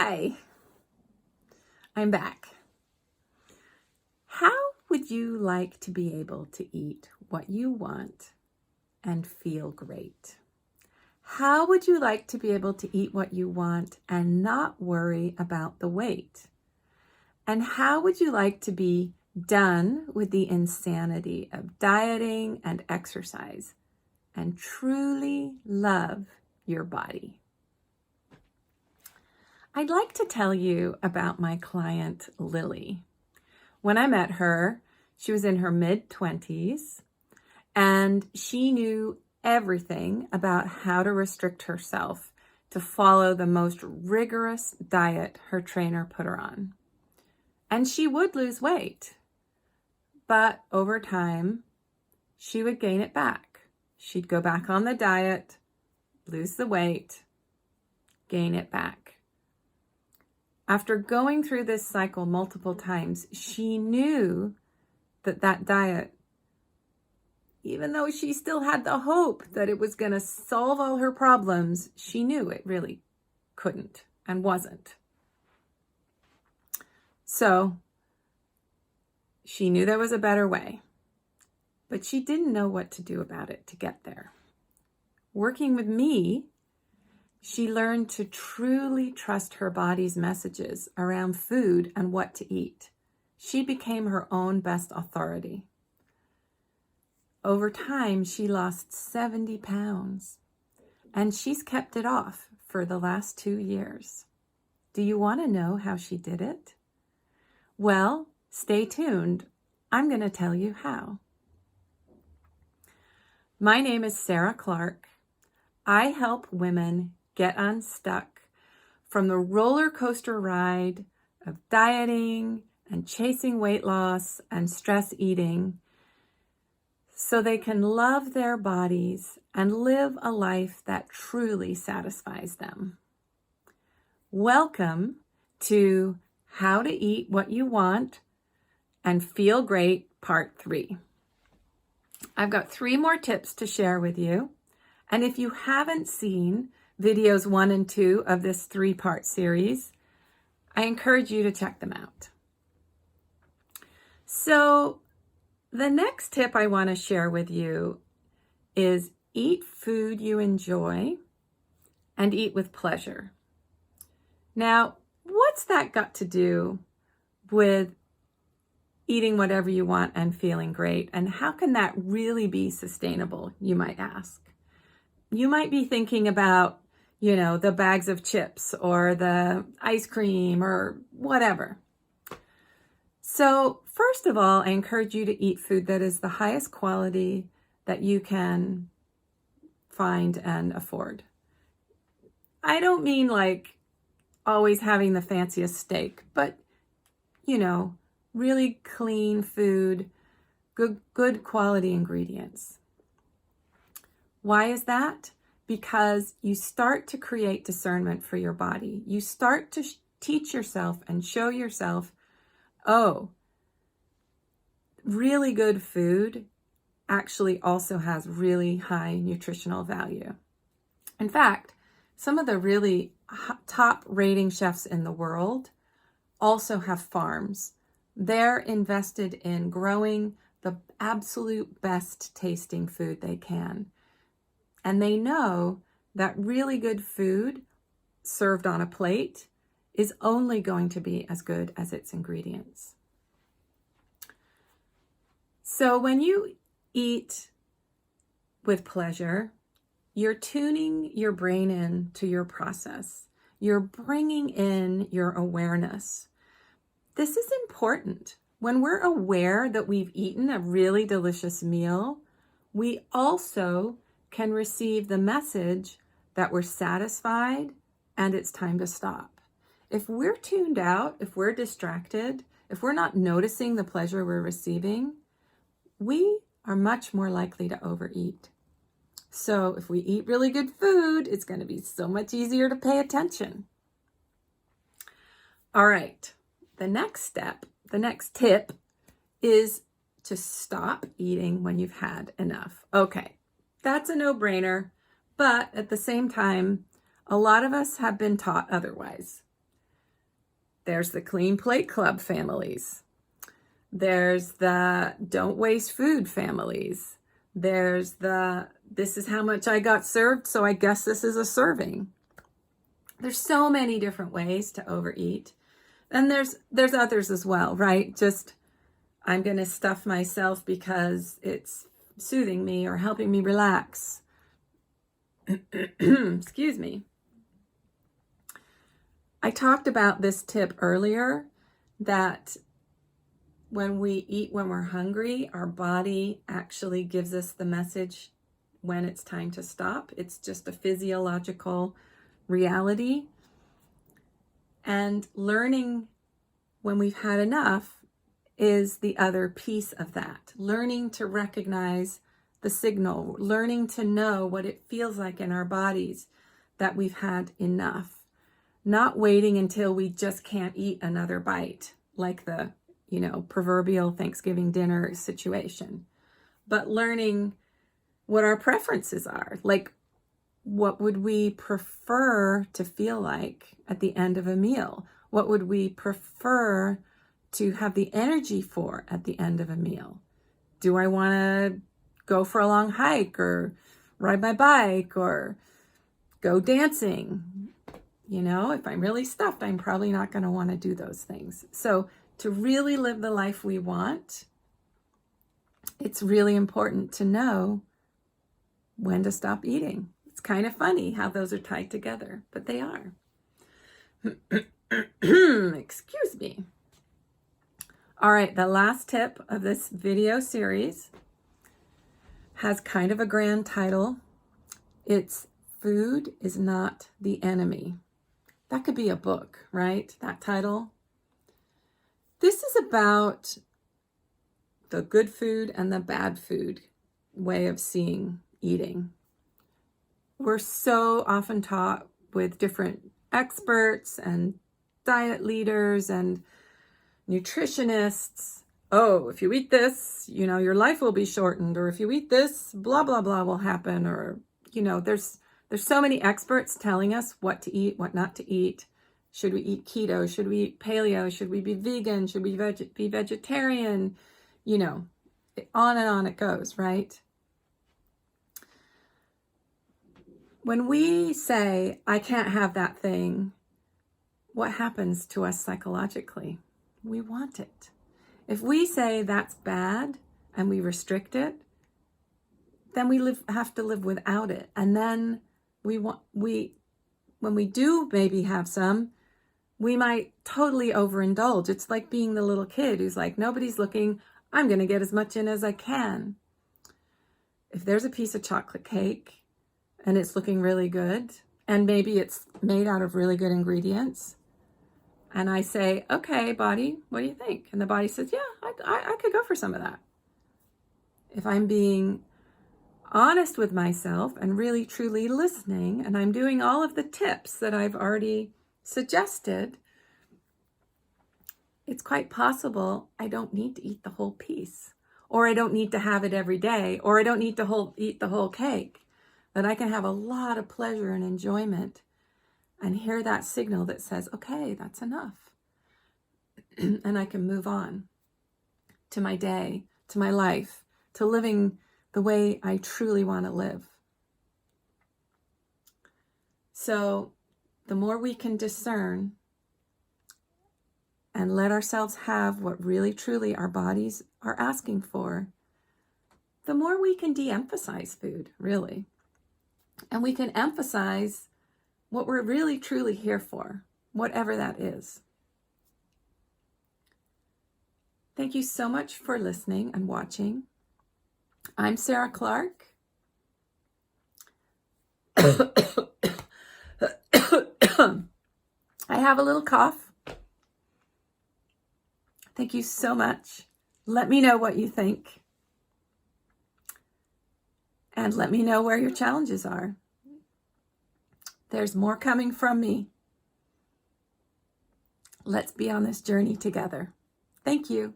Hi, I'm back. How would you like to be able to eat what you want and feel great? How would you like to be able to eat what you want and not worry about the weight? And how would you like to be done with the insanity of dieting and exercise and truly love your body? I'd like to tell you about my client, Lily. When I met her, she was in her mid-20s and she knew everything about how to restrict herself to follow the most rigorous diet her trainer put her on. And she would lose weight, but over time, she would gain it back. She'd go back on the diet, lose the weight, gain it back. After going through this cycle multiple times, she knew that diet, even though she still had the hope that it was going to solve all her problems, she knew it really couldn't and wasn't. So she knew there was a better way, but she didn't know what to do about it to get there. Working with me, she learned to truly trust her body's messages around food and what to eat. She became her own best authority. Over time, she lost 70 pounds, and she's kept it off for the last 2 years. Do you want to know how she did it? Well, stay tuned. I'm going to tell you how. My name is Sarah Clark. I help women get unstuck from the roller coaster ride of dieting and chasing weight loss and stress eating so they can love their bodies and live a life that truly satisfies them. Welcome to How to Eat What You Want and Feel Great, Part 3. I've got 3 more tips to share with you. And if you haven't seen videos 1 and 2 of this 3-part series, I encourage you to check them out. So the next tip I want to share with you is eat food you enjoy and eat with pleasure. Now, what's that got to do with eating whatever you want and feeling great? And how can that really be sustainable, you might ask? You might be thinking about, the bags of chips or the ice cream or whatever. So first of all, I encourage you to eat food that is the highest quality that you can find and afford. I don't mean like always having the fanciest steak, but, really clean food, good quality ingredients. Why is that? Because you start to create discernment for your body. You start to teach yourself and show yourself, oh, really good food actually also has really high nutritional value. In fact, some of the really top rating chefs in the world also have farms. They're invested in growing the absolute best tasting food they can. And they know that really good food served on a plate is only going to be as good as its ingredients. So when you eat with pleasure, you're tuning your brain in to your process. You're bringing in your awareness. This is important. When we're aware that we've eaten a really delicious meal, we also can receive the message that we're satisfied and it's time to stop. If we're tuned out, if we're distracted, if we're not noticing the pleasure we're receiving, we are much more likely to overeat. So if we eat really good food, it's going to be so much easier to pay attention. All right, the next tip is to stop eating when you've had enough. Okay, that's a no-brainer, but at the same time, a lot of us have been taught otherwise. There's the Clean Plate Club families. There's the Don't Waste Food families. There's the this is how much I got served, so I guess this is a serving. There's so many different ways to overeat. And there's others as well, right? Just I'm going to stuff myself because it's soothing me or helping me relax. Excuse me. I talked about this tip earlier, that when we eat when we're hungry, our body actually gives us the message when it's time to stop. It's just a physiological reality. And learning when we've had enough is the other piece of that. Learning to recognize the signal, learning to know what it feels like in our bodies that we've had enough. Not waiting until we just can't eat another bite, like the, proverbial Thanksgiving dinner situation, but learning what our preferences are. Like, what would we prefer to feel like at the end of a meal? What would we prefer to have the energy for at the end of a meal? Do I want to go for a long hike or ride my bike or go dancing? If I'm really stuffed, I'm probably not going to want to do those things. So to really live the life we want, it's really important to know when to stop eating. It's kind of funny how those are tied together, but they are. Excuse me. All right, the last tip of this video series has kind of a grand title. It's Food is Not the Enemy. That could be a book, right? That title. This is about the good food and the bad food way of seeing eating. We're so often taught with different experts and diet leaders and nutritionists, oh, if you eat this, your life will be shortened, or if you eat this, blah, blah, blah will happen, or, there's so many experts telling us what to eat, what not to eat. Should we eat keto? Should we eat paleo? Should we be vegan? Should we be vegetarian? On and on it goes, right? When we say, I can't have that thing, what happens to us psychologically? We want it. If we say that's bad and we restrict it, then we have to live without it. And then when we do maybe have some, we might totally overindulge. It's like being the little kid who's like, nobody's looking, I'm going to get as much in as I can. If there's a piece of chocolate cake and it's looking really good, and maybe it's made out of really good ingredients, and I say, okay, body, what do you think? And the body says, yeah, I could go for some of that. If I'm being honest with myself and really truly listening, and I'm doing all of the tips that I've already suggested, it's quite possible I don't need to eat the whole piece, or I don't need to have it every day, or I don't need to eat the whole cake, that I can have a lot of pleasure and enjoyment and hear that signal that says, okay, that's enough. And I can move on to my day, to my life, to living the way I truly want to live. So the more we can discern and let ourselves have what really truly our bodies are asking for, the more we can de-emphasize food, really. And we can emphasize what we're really truly here for, whatever that is. Thank you so much for listening and watching. I'm Sarah Clark. I have a little cough. Thank you so much. Let me know what you think. And let me know where your challenges are. There's more coming from me. Let's be on this journey together. Thank you.